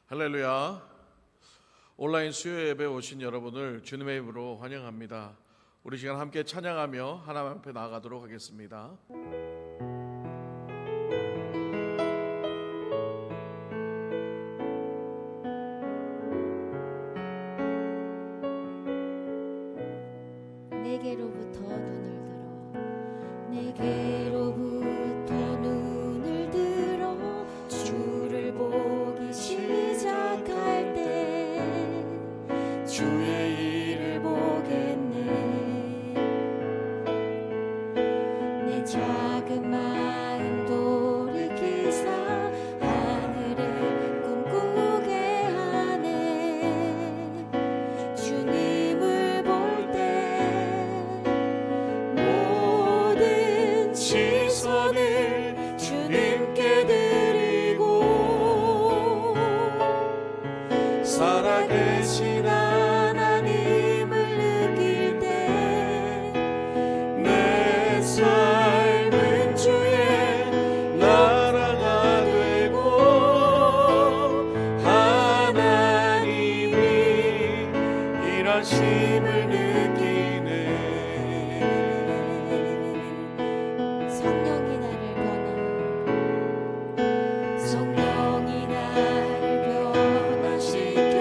할렐루야. 온라인 수요 예배에 오신 여러분을 주님의 이름으로 환영합니다. 우리 시간 함께 찬양하며 하나님 앞에 나아가도록 하겠습니다. 내게로부터 눈을 들어 내게로부터 눈을 들어 주를 보기 시작할 때 주의 일을 보겠네. 내 작은 마음 돌이키사 하늘을 꿈꾸게 하네. 주님을 볼 때 모든 시선을 주님께 드리고 살아계신 하나님을 느낄 때 내 삶은 주의 나라가 되고 하나님이 일하심을 느끼네. 성령이 나를 변화시켜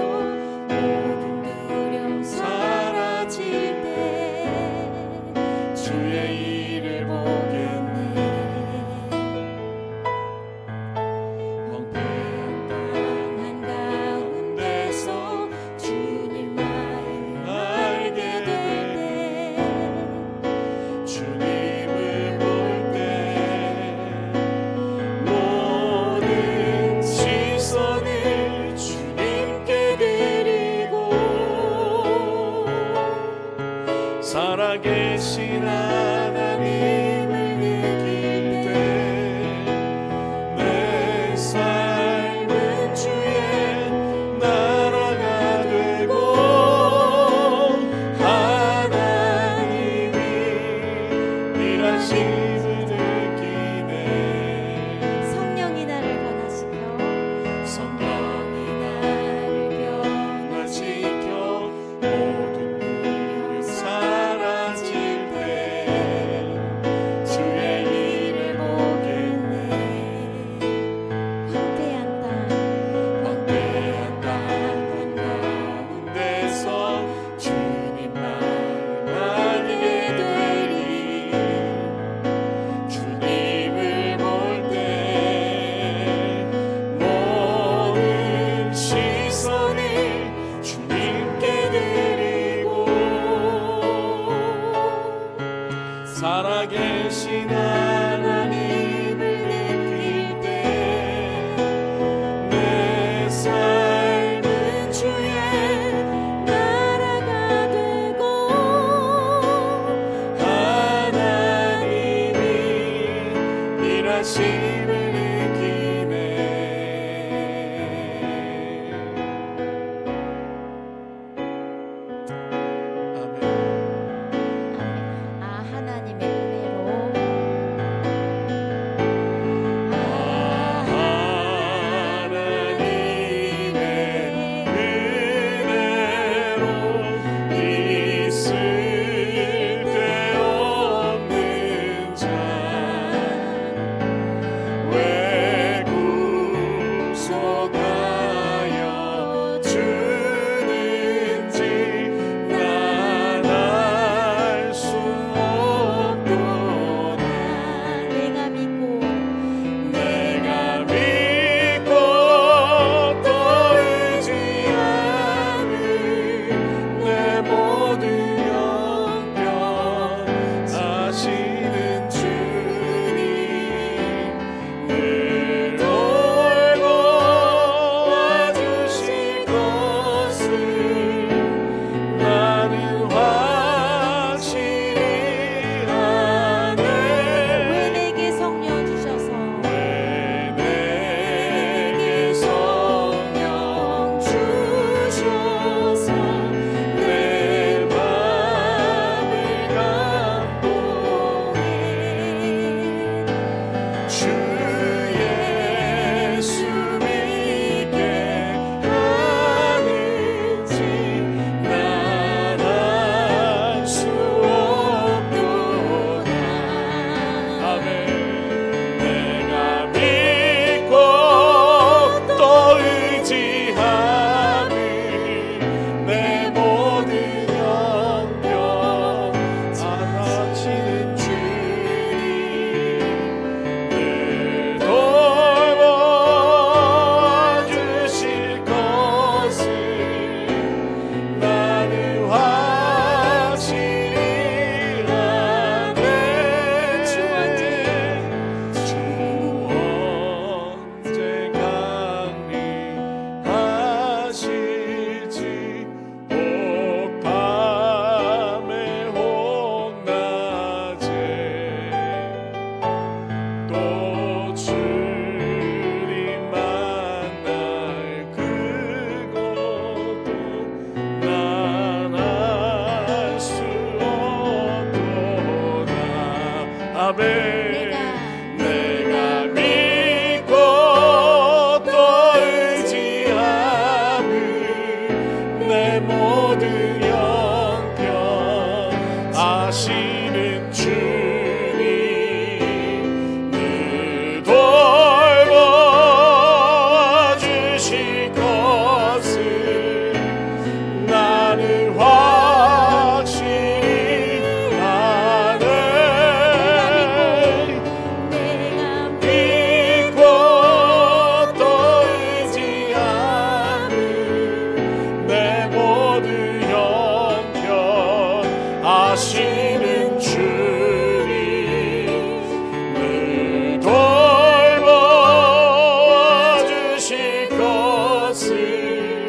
것을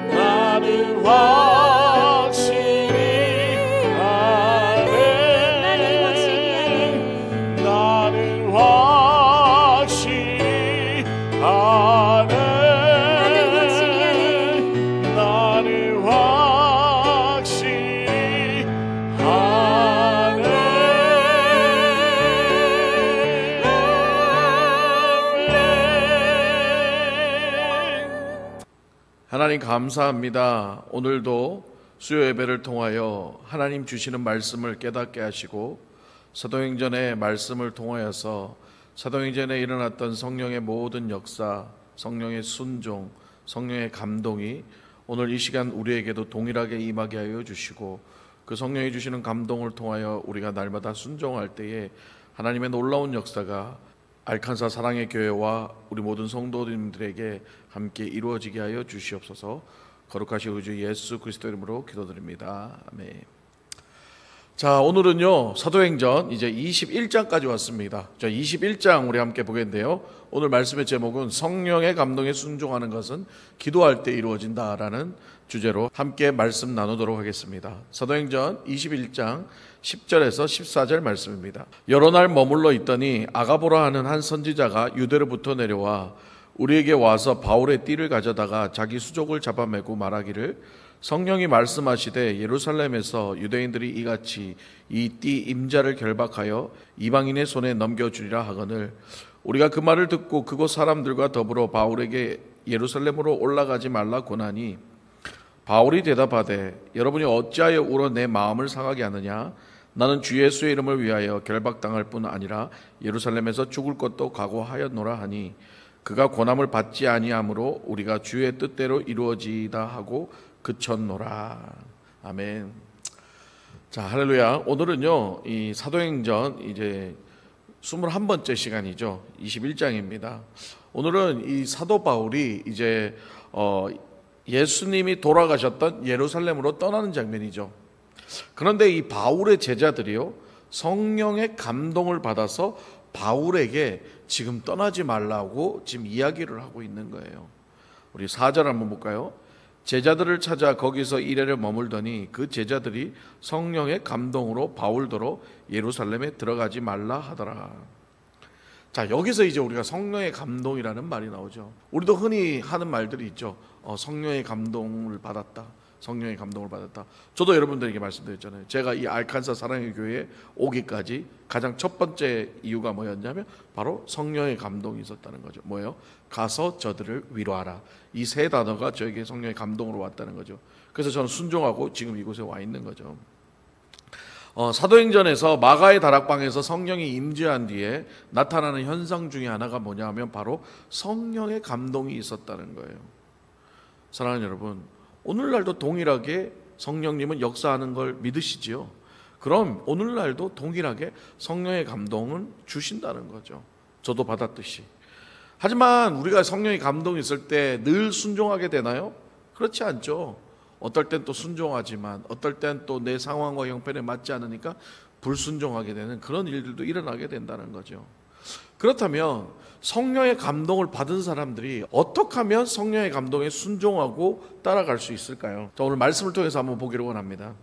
나는 확실히 아네. 나는 확실히 아네. 나는 확실히 아네. 하나님 감사합니다. 오늘도 수요 예배를 통하여 하나님 주시는 말씀을 깨닫게 하시고 사도행전의 말씀을 통하여서 사도행전에 일어났던 성령의 모든 역사, 성령의 순종, 성령의 감동이 오늘 이 시간 우리에게도 동일하게 임하게 하여 주시고 그 성령이 주시는 감동을 통하여 우리가 날마다 순종할 때에 하나님의 놀라운 역사가 알칸사 사랑의 교회와 우리 모든 성도님들에게 함께 이루어지게 하여 주시옵소서. 거룩하신 우리 주 예수 그리스도 이름으로 기도드립니다. 아멘. 자, 오늘은요 사도행전 이제 21장까지 왔습니다. 자, 21장 우리 함께 보겠는데요, 오늘 말씀의 제목은 성령의 감동에 순종하는 것은 기도할 때 이루어진다라는 주제로 함께 말씀 나누도록 하겠습니다. 사도행전 21장 10절에서 14절 말씀입니다. 여러 날 머물러 있더니 아가보라 하는 한 선지자가 유대로부터 내려와 우리에게 와서 바울의 띠를 가져다가 자기 수족을 잡아매고 말하기를 성령이 말씀하시되 예루살렘에서 유대인들이 이같이 이 띠 임자를 결박하여 이방인의 손에 넘겨주리라 하거늘 우리가 그 말을 듣고 그곳 사람들과 더불어 바울에게 예루살렘으로 올라가지 말라 고나니 바울이 대답하되 여러분이 어찌하여 울어 내 마음을 상하게 하느냐. 나는 주 예수의 이름을 위하여 결박당할 뿐 아니라 예루살렘에서 죽을 것도 각오하였노라 하니 그가 고난을 받지 아니하므로 우리가 주의 뜻대로 이루어지다 하고 그쳤노라. 아멘. 자, 할렐루야. 오늘은요 이 사도행전 이제 21번째 시간이죠. 21장입니다. 오늘은 이 사도 바울이 이제 예수님이 돌아가셨던 예루살렘으로 떠나는 장면이죠. 그런데 이 바울의 제자들이요 성령의 감동을 받아서 바울에게 지금 떠나지 말라고 지금 이야기를 하고 있는 거예요. 우리 4절 한번 볼까요? 제자들을 찾아 거기서 이래를 머물더니 그 제자들이 성령의 감동으로 바울더러 예루살렘에 들어가지 말라 하더라. 자, 여기서 이제 우리가 성령의 감동이라는 말이 나오죠. 우리도 흔히 하는 말들이 있죠. 성령의 감동을 받았다. 성령의 감동을 받았다. 저도 여러분들에게 말씀드렸잖아요. 제가 이 알칸사 사랑의 교회에 오기까지 가장 첫 번째 이유가 뭐였냐면 바로 성령의 감동이 있었다는 거죠. 뭐예요? 가서 저들을 위로하라. 이 세 단어가 저에게 성령의 감동으로 왔다는 거죠. 그래서 저는 순종하고 지금 이곳에 와 있는 거죠. 사도행전에서 마가의 다락방에서 성령이 임재한 뒤에 나타나는 현상 중에 하나가 뭐냐 하면 바로 성령의 감동이 있었다는 거예요. 사랑하는 여러분, 오늘날도 동일하게 성령님은 역사하는 걸 믿으시지요? 그럼 오늘날도 동일하게 성령의 감동을 주신다는 거죠. 저도 받았듯이. 하지만 우리가 성령의 감동이 있을 때 늘 순종하게 되나요? 그렇지 않죠. 어떨 땐 또 순종하지만 어떨 땐 또 내 상황과 형편에 맞지 않으니까 불순종하게 되는 그런 일들도 일어나게 된다는 거죠. 그렇다면 성령의 감동을 받은 사람들이 어떻게 하면 성령의 감동에 순종하고 따라갈 수 있을까요? 자, 오늘 말씀을 통해서 한번 보기를 원합니다.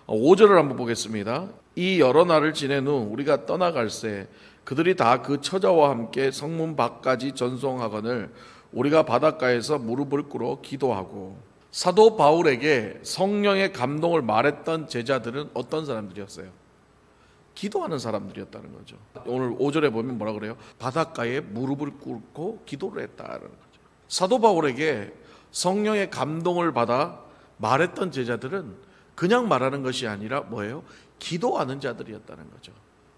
5절을 한번 보겠습니다. 이 여러 날을 지낸 후 우리가 떠나갈새 그들이 다 그 처자와 함께 성문 밖까지 전송하거늘 우리가 바닷가에서 무릎을 꿇어 기도하고. 사도 바울에게 성령의 감동을 말했던 제자들은 어떤 사람들이었어요? 기도하는 사람들이었다는 거죠. 오늘 5절에 보면 뭐라 그래요? 바닷가에 무릎을 꿇고 기도를 했다는 거죠. 사도 바울에게 성령의 감동을 받아 말했던 제자들은 그냥 말하는 것이 아니라 뭐예요? 기도하는 자들이었다는 거죠.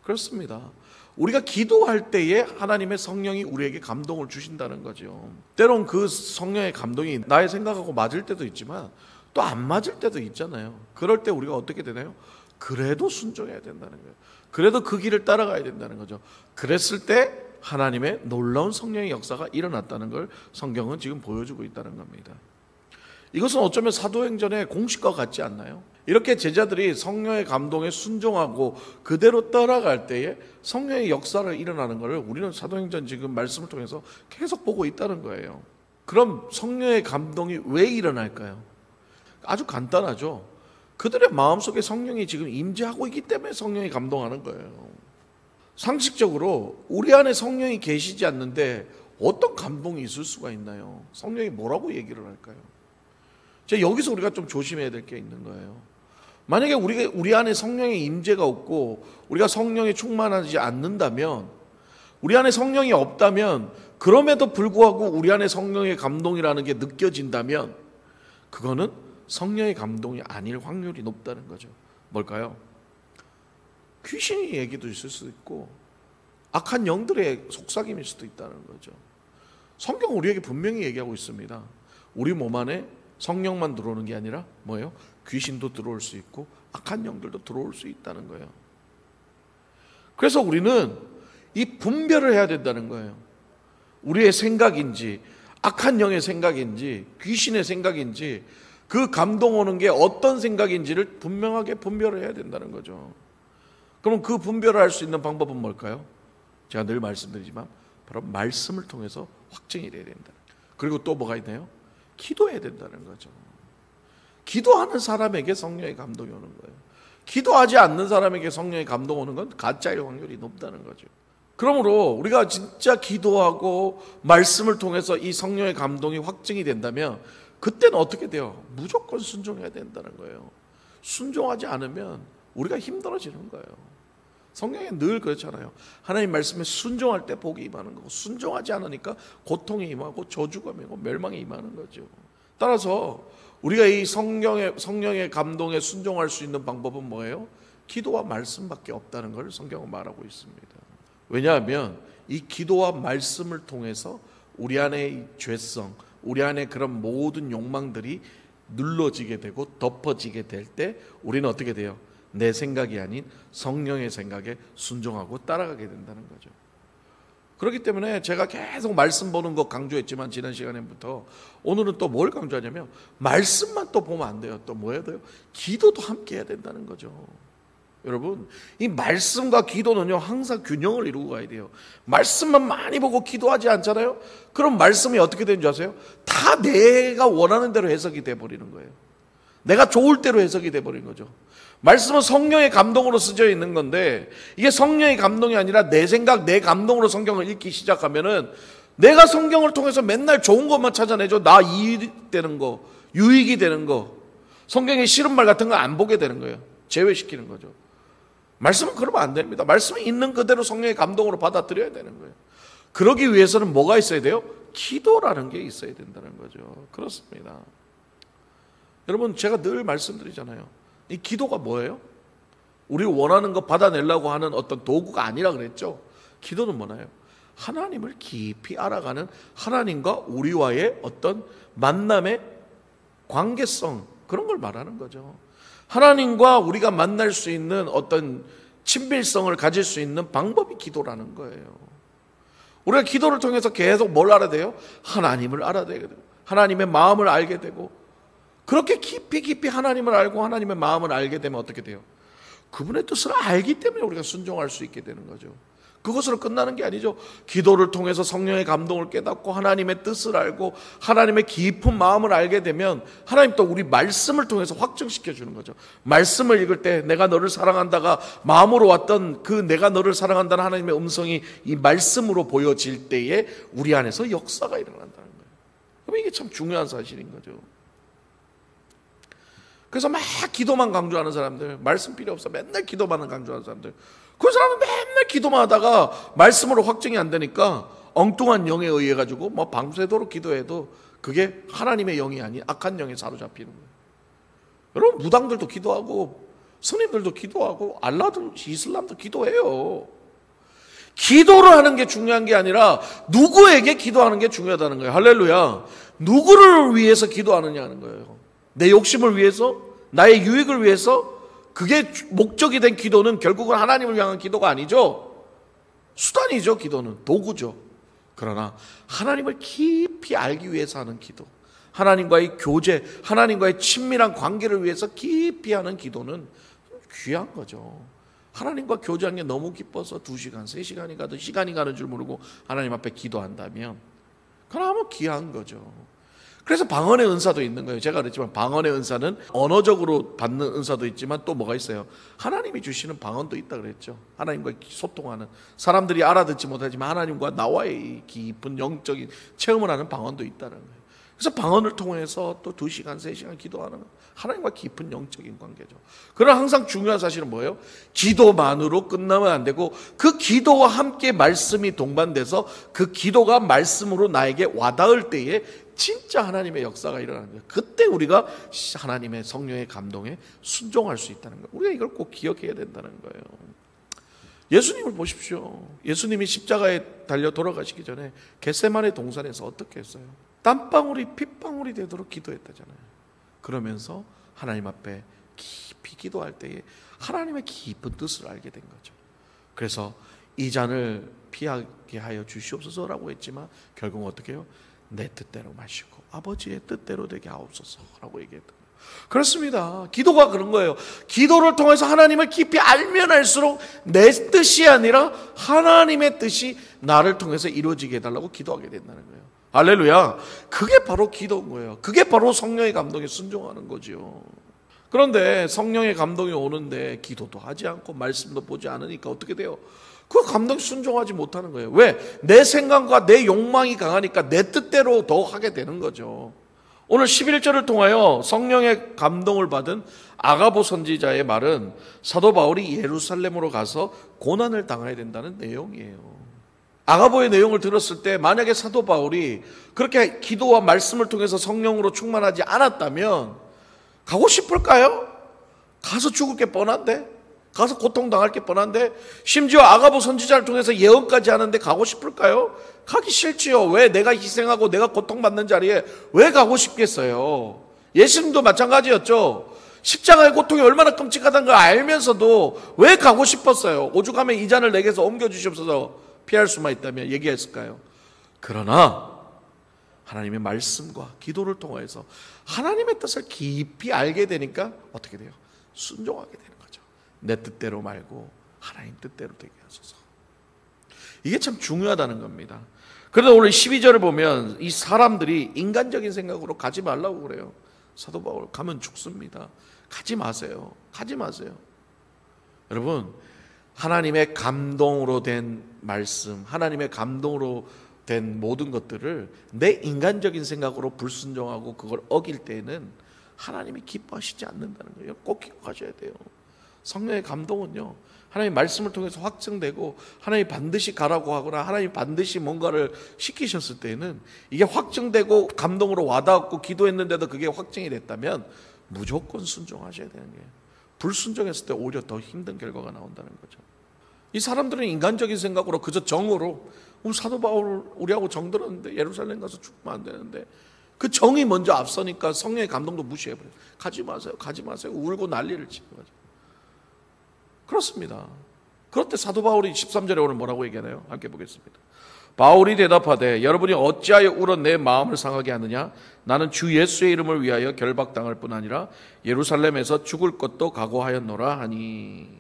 그렇습니다. 우리가 기도할 때에 하나님의 성령이 우리에게 감동을 주신다는 거죠. 때론 그 성령의 감동이 나의 생각하고 맞을 때도 있지만 또 안 맞을 때도 있잖아요. 그럴 때 우리가 어떻게 되나요? 그래도 순종해야 된다는 거예요. 그래도 그 길을 따라가야 된다는 거죠. 그랬을 때 하나님의 놀라운 성령의 역사가 일어났다는 걸 성경은 지금 보여주고 있다는 겁니다. 이것은 어쩌면 사도행전의 공식과 같지 않나요? 이렇게 제자들이 성령의 감동에 순종하고 그대로 따라갈 때에 성령의 역사를 일어나는 것을 우리는 사도행전 지금 말씀을 통해서 계속 보고 있다는 거예요. 그럼 성령의 감동이 왜 일어날까요? 아주 간단하죠. 그들의 마음속에 성령이 지금 임재하고 있기 때문에 성령이 감동하는 거예요. 상식적으로 우리 안에 성령이 계시지 않는데 어떤 감동이 있을 수가 있나요? 성령이 뭐라고 얘기를 할까요? 여기서 우리가 좀 조심해야 될 게 있는 거예요. 만약에 우리 안에 성령의 임재가 없고 우리가 성령에 충만하지 않는다면, 우리 안에 성령이 없다면, 그럼에도 불구하고 우리 안에 성령의 감동이라는 게 느껴진다면 그거는 성령의 감동이 아닐 확률이 높다는 거죠. 뭘까요? 귀신의 얘기도 있을 수도 있고 악한 영들의 속삭임일 수도 있다는 거죠. 성경은 우리에게 분명히 얘기하고 있습니다. 우리 몸 안에 성령만 들어오는 게 아니라 뭐예요? 귀신도 들어올 수 있고 악한 영들도 들어올 수 있다는 거예요. 그래서 우리는 이 분별을 해야 된다는 거예요. 우리의 생각인지, 악한 영의 생각인지, 귀신의 생각인지, 그 감동 오는 게 어떤 생각인지를 분명하게 분별을 해야 된다는 거죠. 그럼 그 분별을 할 수 있는 방법은 뭘까요? 제가 늘 말씀드리지만 바로 말씀을 통해서 확증이 돼야 된다. 그리고 또 뭐가 있나요? 기도해야 된다는 거죠. 기도하는 사람에게 성령의 감동이 오는 거예요. 기도하지 않는 사람에게 성령의 감동 오는 건 가짜일 확률이 높다는 거죠. 그러므로 우리가 진짜 기도하고 말씀을 통해서 이 성령의 감동이 확증이 된다면 그때는 어떻게 돼요? 무조건 순종해야 된다는 거예요. 순종하지 않으면 우리가 힘들어지는 거예요. 성경에 늘 그렇잖아요. 하나님 말씀에 순종할 때 복이 임하는 거고, 순종하지 않으니까 고통이 임하고 저주가 임하고 멸망이 임하는 거죠. 따라서 우리가 이 성령의 감동에 순종할 수 있는 방법은 뭐예요? 기도와 말씀밖에 없다는 걸 성경은 말하고 있습니다. 왜냐하면 이 기도와 말씀을 통해서 우리 안의 이 죄성, 우리 안에 그런 모든 욕망들이 눌러지게 되고 덮어지게 될 때 우리는 어떻게 돼요? 내 생각이 아닌 성령의 생각에 순종하고 따라가게 된다는 거죠. 그렇기 때문에 제가 계속 말씀 보는 거 강조했지만 지난 시간부터 오늘은 또 뭘 강조하냐면 말씀만 또 보면 안 돼요. 또 뭐 해야 돼요? 기도도 함께 해야 된다는 거죠. 여러분, 이 말씀과 기도는요 항상 균형을 이루고 가야 돼요. 말씀만 많이 보고 기도하지 않잖아요. 그럼 말씀이 어떻게 되는 줄 아세요? 다 내가 원하는 대로 해석이 돼버리는 거예요. 내가 좋을 대로 해석이 돼버린 거죠. 말씀은 성령의 감동으로 쓰여 있는 건데 이게 성령의 감동이 아니라 내 생각, 내 감동으로 성경을 읽기 시작하면은 내가 성경을 통해서 맨날 좋은 것만 찾아내죠. 나 이익 되는 거, 유익이 되는 거, 성경에 싫은 말 같은 거 안 보게 되는 거예요. 제외시키는 거죠. 말씀은 그러면 안 됩니다. 말씀은 있는 그대로 성령의 감동으로 받아들여야 되는 거예요. 그러기 위해서는 뭐가 있어야 돼요? 기도라는 게 있어야 된다는 거죠. 그렇습니다. 여러분, 제가 늘 말씀드리잖아요. 이 기도가 뭐예요? 우리 원하는 거 받아내려고 하는 어떤 도구가 아니라 그랬죠. 기도는 뭐나요? 하나님을 깊이 알아가는 하나님과 우리와의 어떤 만남의 관계성, 그런 걸 말하는 거죠. 하나님과 우리가 만날 수 있는 어떤 친밀성을 가질 수 있는 방법이 기도라는 거예요. 우리가 기도를 통해서 계속 뭘 알아야 돼요? 하나님을 알아야 되고, 하나님의 마음을 알게 되고, 그렇게 깊이 하나님을 알고 하나님의 마음을 알게 되면 어떻게 돼요? 그분의 뜻을 알기 때문에 우리가 순종할 수 있게 되는 거죠. 그것으로 끝나는 게 아니죠. 기도를 통해서 성령의 감동을 깨닫고 하나님의 뜻을 알고 하나님의 깊은 마음을 알게 되면 하나님 또 우리 말씀을 통해서 확증시켜 주는 거죠. 말씀을 읽을 때 내가 너를 사랑한다가 마음으로 왔던 그 내가 너를 사랑한다는 하나님의 음성이 이 말씀으로 보여질 때에 우리 안에서 역사가 일어난다는 거예요. 그럼 이게 참 중요한 사실인 거죠. 그래서 막 기도만 강조하는 사람들, 말씀 필요 없어 맨날 기도만 강조하는 사람들, 그 사람은 맨날 기도만 하다가 말씀으로 확증이 안 되니까 엉뚱한 영에 의해 가지고 뭐 밤새도록 기도해도 그게 하나님의 영이 아닌 악한 영에 사로잡히는 거예요. 여러분, 무당들도 기도하고 스님들도 기도하고 알라도 이슬람도 기도해요. 기도를 하는 게 중요한 게 아니라 누구에게 기도하는 게 중요하다는 거예요. 할렐루야. 누구를 위해서 기도하느냐 하는 거예요. 내 욕심을 위해서, 나의 유익을 위해서, 그게 목적이 된 기도는 결국은 하나님을 향한 기도가 아니죠. 수단이죠. 기도는 도구죠. 그러나 하나님을 깊이 알기 위해서 하는 기도, 하나님과의 교제, 하나님과의 친밀한 관계를 위해서 깊이 하는 기도는 귀한 거죠. 하나님과 교제하는 게 너무 기뻐서 2시간, 3시간이 가도 시간이 가는 줄 모르고 하나님 앞에 기도한다면 그나마 귀한 거죠. 그래서 방언의 은사도 있는 거예요. 제가 그랬지만 방언의 은사는 언어적으로 받는 은사도 있지만 또 뭐가 있어요? 하나님이 주시는 방언도 있다 그랬죠. 하나님과 소통하는, 사람들이 알아듣지 못하지만 하나님과 나와의 깊은 영적인 체험을 하는 방언도 있다는 거예요. 그래서 방언을 통해서 또 2시간, 3시간 기도하는 하나님과 깊은 영적인 관계죠. 그러나 항상 중요한 사실은 뭐예요? 기도만으로 끝나면 안 되고 그 기도와 함께 말씀이 동반돼서 그 기도가 말씀으로 나에게 와닿을 때에 진짜 하나님의 역사가 일어나는 거예요. 그때 우리가 하나님의 성령의 감동에 순종할 수 있다는 거예요. 우리가 이걸 꼭 기억해야 된다는 거예요. 예수님을 보십시오. 예수님이 십자가에 달려 돌아가시기 전에 겟세마네 동산에서 어떻게 했어요? 땀방울이 핏방울이 되도록 기도했다잖아요. 그러면서 하나님 앞에 깊이 기도할 때에 하나님의 깊은 뜻을 알게 된 거죠. 그래서 이 잔을 피하게 하여 주시옵소서라고 했지만 결국은 어떻게 해요? 내 뜻대로 마시고 아버지의 뜻대로 되게 하옵소서라고 얘기했던 거예요. 그렇습니다. 기도가 그런 거예요. 기도를 통해서 하나님을 깊이 알면 알수록 내 뜻이 아니라 하나님의 뜻이 나를 통해서 이루어지게 해달라고 기도하게 된다는 거예요. 할렐루야. 그게 바로 기도인 거예요. 그게 바로 성령의 감동에 순종하는 거죠. 그런데 성령의 감동이 오는데 기도도 하지 않고 말씀도 보지 않으니까 어떻게 돼요? 그 감동에 순종하지 못하는 거예요. 왜? 내 생각과 내 욕망이 강하니까 내 뜻대로 더 하게 되는 거죠. 오늘 11절을 통하여 성령의 감동을 받은 아가보 선지자의 말은 사도 바울이 예루살렘으로 가서 고난을 당해야 된다는 내용이에요. 아가보의 내용을 들었을 때 만약에 사도 바울이 그렇게 기도와 말씀을 통해서 성령으로 충만하지 않았다면 가고 싶을까요? 가서 죽을 게 뻔한데, 가서 고통당할 게 뻔한데, 심지어 아가보 선지자를 통해서 예언까지 하는데 가고 싶을까요? 가기 싫지요. 왜? 내가 희생하고 내가 고통받는 자리에 왜 가고 싶겠어요? 예수님도 마찬가지였죠. 십자가의 고통이 얼마나 끔찍하다는 걸 알면서도 왜 가고 싶었어요? 오죽하면 이 잔을 내게서 옮겨주시옵소서 피할 수만 있다면 얘기했을까요? 그러나 하나님의 말씀과 기도를 통해서 하나님의 뜻을 깊이 알게 되니까 어떻게 돼요? 순종하게 되는 거죠. 내 뜻대로 말고 하나님 뜻대로 되게 하소서. 이게 참 중요하다는 겁니다. 그런데 오늘 12절을 보면 이 사람들이 인간적인 생각으로 가지 말라고 그래요. 사도 바울 가면 죽습니다. 가지 마세요. 가지 마세요. 여러분, 하나님의 감동으로 된 말씀, 하나님의 감동으로 된 모든 것들을 내 인간적인 생각으로 불순종하고 그걸 어길 때에는 하나님이 기뻐하시지 않는다는 거예요. 꼭 기억하셔야 돼요. 성령의 감동은요, 하나님 말씀을 통해서 확증되고 하나님이 반드시 가라고 하거나 하나님이 반드시 뭔가를 시키셨을 때에는 이게 확증되고 감동으로 와닿았고 기도했는데도 그게 확증이 됐다면 무조건 순종하셔야 되는 거예요. 불순종했을 때 오히려 더 힘든 결과가 나온다는 거죠. 이 사람들은 인간적인 생각으로 그저 정으로 사도 바울 우리하고 정 들었는데 예루살렘 가서 죽으면 안 되는데 그 정이 먼저 앞서니까 성령의 감동도 무시해버려요. 가지 마세요. 가지 마세요. 울고 난리를 치는 거죠. 그렇습니다. 그럴 때 사도 바울이 13절에 오늘 뭐라고 얘기하나요? 함께 보겠습니다. 바울이 대답하되 여러분이 어찌하여 울어 내 마음을 상하게 하느냐? 나는 주 예수의 이름을 위하여 결박당할 뿐 아니라 예루살렘에서 죽을 것도 각오하였노라 하니.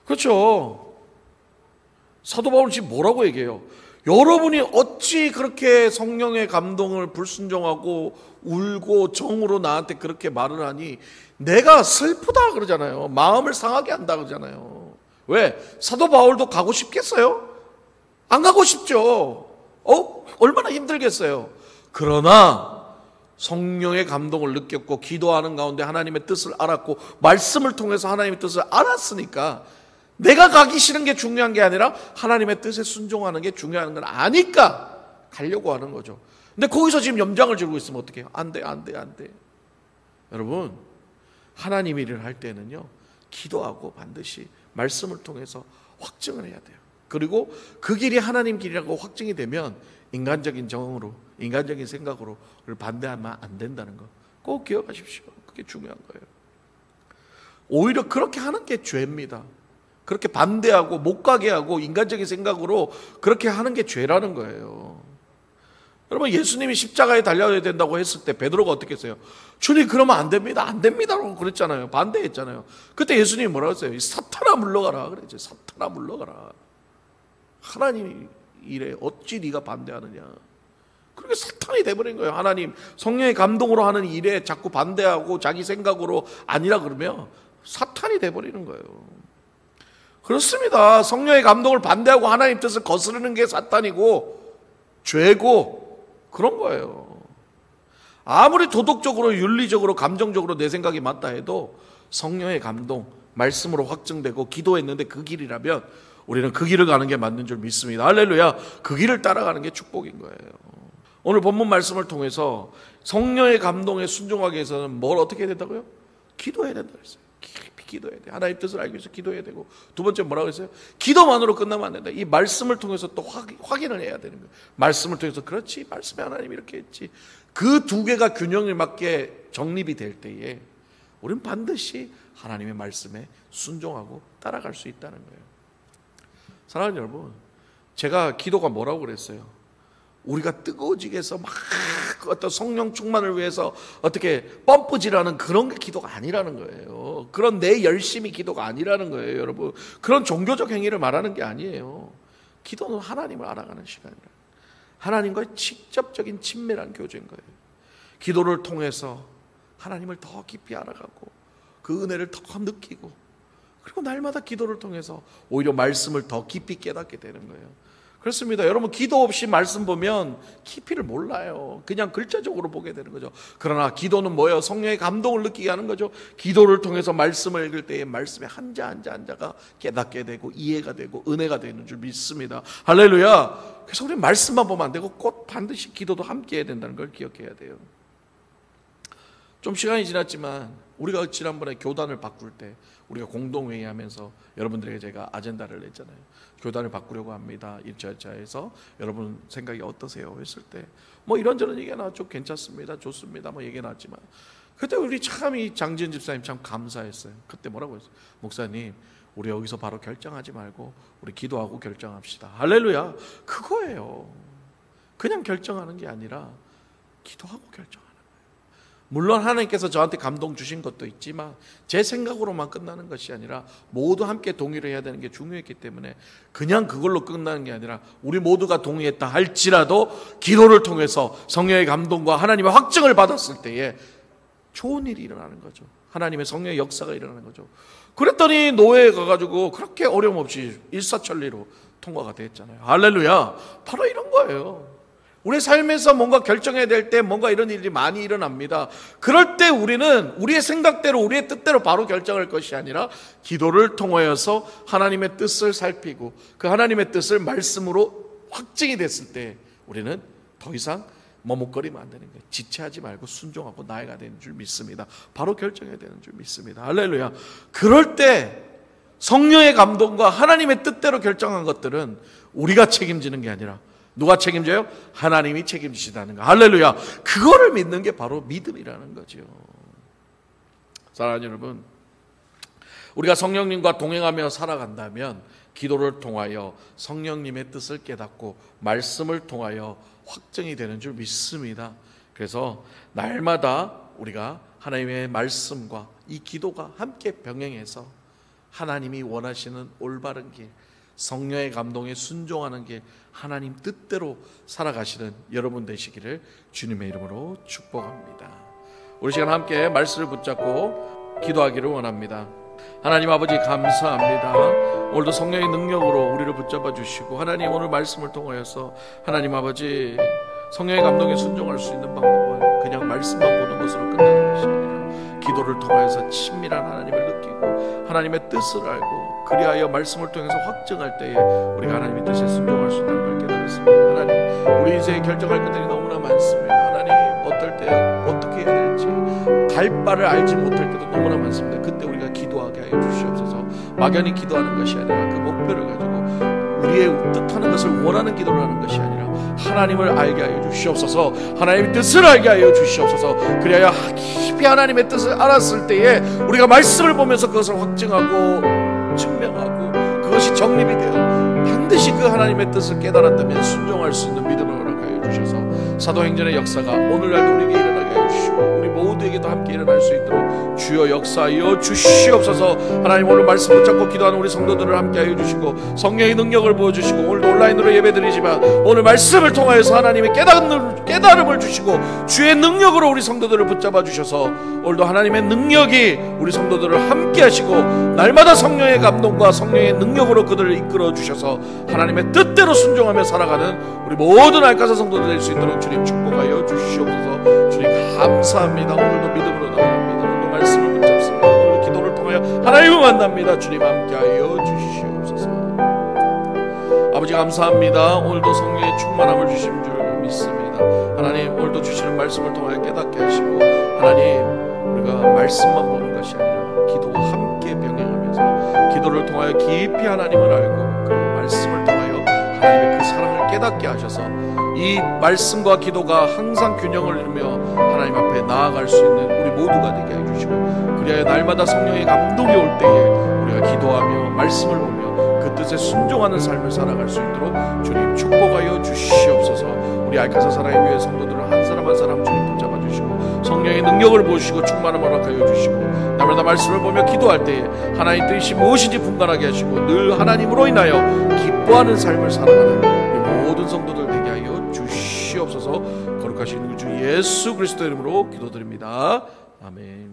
그렇죠. 사도 바울은 지금 뭐라고 얘기해요? 여러분이 어찌 그렇게 성령의 감동을 불순종하고 울고 정으로 나한테 그렇게 말을 하니 내가 슬프다 그러잖아요. 마음을 상하게 한다 그러잖아요. 왜? 사도 바울도 가고 싶겠어요? 안 가고 싶죠. 얼마나 힘들겠어요. 그러나 성령의 감동을 느꼈고 기도하는 가운데 하나님의 뜻을 알았고 말씀을 통해서 하나님의 뜻을 알았으니까 내가 가기 싫은 게 중요한 게 아니라 하나님의 뜻에 순종하는 게 중요한 건 아니까 가려고 하는 거죠. 근데 거기서 지금 염장을 지르고 있으면 어떻게 해요? 안 돼, 안 돼, 안 돼. 여러분, 하나님 일을 할 때는요, 기도하고 반드시 말씀을 통해서 확증을 해야 돼요. 그리고 그 길이 하나님 길이라고 확증이 되면 인간적인 정으로, 인간적인 생각으로 반대하면 안 된다는 거 꼭 기억하십시오. 그게 중요한 거예요. 오히려 그렇게 하는 게 죄입니다. 그렇게 반대하고 못 가게 하고 인간적인 생각으로 그렇게 하는 게 죄라는 거예요. 여러분, 예수님이 십자가에 달려야 된다고 했을 때 베드로가 어떻게 했어요? 주님, 그러면 안 됩니다. 안 됩니다라고 그랬잖아요. 반대했잖아요. 그때 예수님이 뭐라고 했어요? 사탄아 물러가라 그랬죠. 사탄아 물러가라. 하나님 일에 어찌 네가 반대하느냐. 그렇게 사탄이 돼버린 거예요. 하나님 성령의 감동으로 하는 일에 자꾸 반대하고 자기 생각으로 아니라 그러면 사탄이 돼버리는 거예요. 그렇습니다. 성령의 감동을 반대하고 하나님 뜻을 거스르는 게 사탄이고 죄고 그런 거예요. 아무리 도덕적으로 윤리적으로 감정적으로 내 생각이 맞다 해도 성령의 감동 말씀으로 확증되고 기도했는데 그 길이라면 우리는 그 길을 가는 게 맞는 줄 믿습니다. 할렐루야. 그 길을 따라가는 게 축복인 거예요. 오늘 본문 말씀을 통해서 성령의 감동에 순종하기 위해서는 뭘 어떻게 해야 된다고요? 기도해야 된다고 했어요. 깊이 기도해야 돼. 하나님의 뜻을 알기 위해서 기도해야 되고, 두 번째 뭐라고 했어요? 기도만으로 끝나면 안 된다. 이 말씀을 통해서 또 확인을 해야 되는 거예요. 말씀을 통해서 그렇지, 말씀에 하나님이 이렇게 했지. 그 두 개가 균형을 맞게 정립이 될 때에 우리는 반드시 하나님의 말씀에 순종하고 따라갈 수 있다는 거예요. 사랑하는 여러분, 제가 기도가 뭐라고 그랬어요? 우리가 뜨거워지게 해서 막 어떤 성령 충만을 위해서 어떻게 펌프질하는 그런 게 기도가 아니라는 거예요. 그런 내 열심히 기도가 아니라는 거예요, 여러분. 그런 종교적 행위를 말하는 게 아니에요. 기도는 하나님을 알아가는 시간이라. 하나님과의 직접적인 친밀한 교제인 거예요. 기도를 통해서 하나님을 더 깊이 알아가고 그 은혜를 더 느끼고, 그리고 날마다 기도를 통해서 오히려 말씀을 더 깊이 깨닫게 되는 거예요. 그렇습니다. 여러분, 기도 없이 말씀 보면 깊이를 몰라요. 그냥 글자적으로 보게 되는 거죠. 그러나 기도는 뭐예요? 성령의 감동을 느끼게 하는 거죠. 기도를 통해서 말씀을 읽을 때에 말씀의 한자 한자가 깨닫게 되고 이해가 되고 은혜가 되는 줄 믿습니다. 할렐루야. 그래서 우리 말씀만 보면 안 되고 꼭 반드시 기도도 함께 해야 된다는 걸 기억해야 돼요. 좀 시간이 지났지만 우리가 지난번에 교단을 바꿀 때 우리가 공동회의하면서 여러분들에게 제가 아젠다를 냈잖아요. 교단을 바꾸려고 합니다. 일자에서 여러분 생각이 어떠세요? 했을 때 뭐 이런저런 얘기가 나왔죠. 괜찮습니다. 좋습니다. 뭐 얘기가 나왔지만 그때 우리 참 이 장지은 집사님 참 감사했어요. 그때 뭐라고 했어요? 목사님, 우리 여기서 바로 결정하지 말고 우리 기도하고 결정합시다. 할렐루야. 그거예요. 그냥 결정하는 게 아니라 기도하고 결정하는 거예요. 물론 하나님께서 저한테 감동 주신 것도 있지만 제 생각으로만 끝나는 것이 아니라 모두 함께 동의를 해야 되는 게 중요했기 때문에 그냥 그걸로 끝나는 게 아니라 우리 모두가 동의했다 할지라도 기도를 통해서 성령의 감동과 하나님의 확증을 받았을 때에 좋은 일이 일어나는 거죠. 하나님의 성령의 역사가 일어나는 거죠. 그랬더니 노예에 가가지고 그렇게 어려움 없이 일사천리로 통과가 됐잖아요. 할렐루야. 바로 이런 거예요. 우리 삶에서 뭔가 결정해야 될 때 뭔가 이런 일이 많이 일어납니다. 그럴 때 우리는 우리의 생각대로 우리의 뜻대로 바로 결정할 것이 아니라 기도를 통하여서 하나님의 뜻을 살피고 그 하나님의 뜻을 말씀으로 확증이 됐을 때 우리는 더 이상 머뭇거리면 안 되는 거예요. 지체하지 말고 순종하고 나아가야 되는 줄 믿습니다. 바로 결정해야 되는 줄 믿습니다. 할렐루야. 그럴 때 성령의 감동과 하나님의 뜻대로 결정한 것들은 우리가 책임지는 게 아니라 누가 책임져요? 하나님이 책임지시다는 거. 할렐루야. 그거를 믿는 게 바로 믿음이라는 거죠. 사랑하는 여러분, 우리가 성령님과 동행하며 살아간다면 기도를 통하여 성령님의 뜻을 깨닫고 말씀을 통하여 확증이 되는 줄 믿습니다. 그래서 날마다 우리가 하나님의 말씀과 이 기도가 함께 병행해서 하나님이 원하시는 올바른 길, 성령의 감동에 순종하는 길, 하나님 뜻대로 살아가시는 여러분 되시기를 주님의 이름으로 축복합니다. 우리 시간 함께 말씀을 붙잡고 기도하기를 원합니다. 하나님 아버지 감사합니다. 오늘도 성령의 능력으로 우리를 붙잡아 주시고 하나님 오늘 말씀을 통하여서 하나님 아버지 성령의 감동에 순종할 수 있는 방법은 그냥 말씀만 보는 것으로 끝나는 것이 아니라 기도를 통하여서 친밀한 하나님을 느끼고 하나님의 뜻을 알고 그리하여 말씀을 통해서 확증할 때에 우리가 하나님의 뜻에 순종할 수 있다는 걸 깨달았습니다. 하나님, 우리 인생에 결정할 것들이 너무나 많습니다. 하나님, 어떨 때 어떻게 해야 될지 갈 바를 알지 못할 때도 너무나 많습니다. 그때 우리가 기도하게 하여 주시옵소서. 막연히 기도하는 것이 아니라 그 목표를 가지고 우리의 뜻하는 것을 원하는 기도를 하는 것이 아니라 하나님을 알게 하여 주시옵소서. 하나님의 뜻을 알게 하여 주시옵소서. 그래야 깊이 하나님의 뜻을 알았을 때에 우리가 말씀을 보면서 그것을 확증하고 증명하고 그것이 정립이 되어 반드시 그 하나님의 뜻을 깨달았다면 순종할 수 있는 믿음을 허락하여 주셔서 사도행전의 역사가 오늘날도 우리에게 일어나게 하여 주시고 우리 모두 모두에게도 함께 일어날 수 있도록 주여 역사하여 주시옵소서. 하나님, 오늘 말씀 붙잡고 기도하는 우리 성도들을 함께하여 주시고 성령의 능력을 부어주시고, 오늘도 온라인으로 예배드리지만 오늘 말씀을 통하여서 하나님의 깨달음을 주시고 주의 능력으로 우리 성도들을 붙잡아 주셔서 오늘도 하나님의 능력이 우리 성도들을 함께 하시고 날마다 성령의 감동과 성령의 능력으로 그들을 이끌어 주셔서 하나님의 뜻대로 순종하며 살아가는 우리 모든 알카사 성도들 될 수 있도록 주님 축복하여 주시옵소서. 주님 감사합니다. 오늘도 믿음으로 나아갑니다. 오늘도 말씀을 붙잡습니다. 오늘 기도를 통하여 하나님을 만납니다. 주님 함께하여 주시옵소서. 아버지 감사합니다. 오늘도 성령의 충만함을 주신 줄 믿습니다. 하나님, 오늘도 주시는 말씀을 통하여 깨닫게 하시고, 하나님, 우리가 말씀만 보는 것이 아니라 기도와 함께 병행하면서 기도를 통하여 깊이 하나님을 알고 그 말씀을 통하여 하나님의 그 사랑을 깨닫게 하셔서 이 말씀과 기도가 항상 균형을 이루며 하나님 앞에 나아갈 수 있는 우리 모두가 되게 해주시고, 그리하여 날마다 성령의 감동이 올 때에 우리가 기도하며 말씀을 보며 그 뜻에 순종하는 삶을 살아갈 수 있도록 주님 축복하여 주시옵소서. 우리 알카사 사랑의 교회 성도들을 한 사람 한 사람 주님 붙잡아 주시고 성령의 능력을 보시고 충만함을 허락하여 주시고, 날마다 말씀을 보며 기도할 때에 하나님 뜻이 무엇인지 분간하게 하시고 늘 하나님으로 인하여 기뻐하는 삶을 살아가는 우리 모든 성도들 되게 하여 주시옵소서. 거룩하신 주 예수 그리스도 이름으로 기도드립니다. 아멘.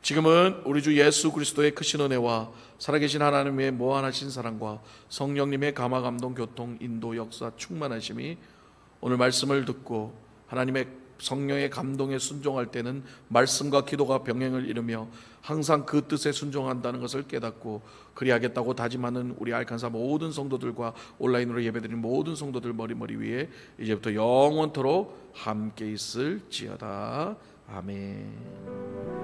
지금은 우리 주 예수 그리스도의 크신 은혜와 살아계신 하나님의 무한하신 사랑과 성령님의 감화 감동 교통 인도 역사 충만하심이 오늘 말씀을 듣고 하나님의 성령의 감동에 순종할 때는 말씀과 기도가 병행을 이루며 항상 그 뜻에 순종한다는 것을 깨닫고 그리하겠다고 다짐하는 우리 알칸사 모든 성도들과 온라인으로 예배드리는 모든 성도들 머리 위에 이제부터 영원토록 함께 있을지어다. 아멘.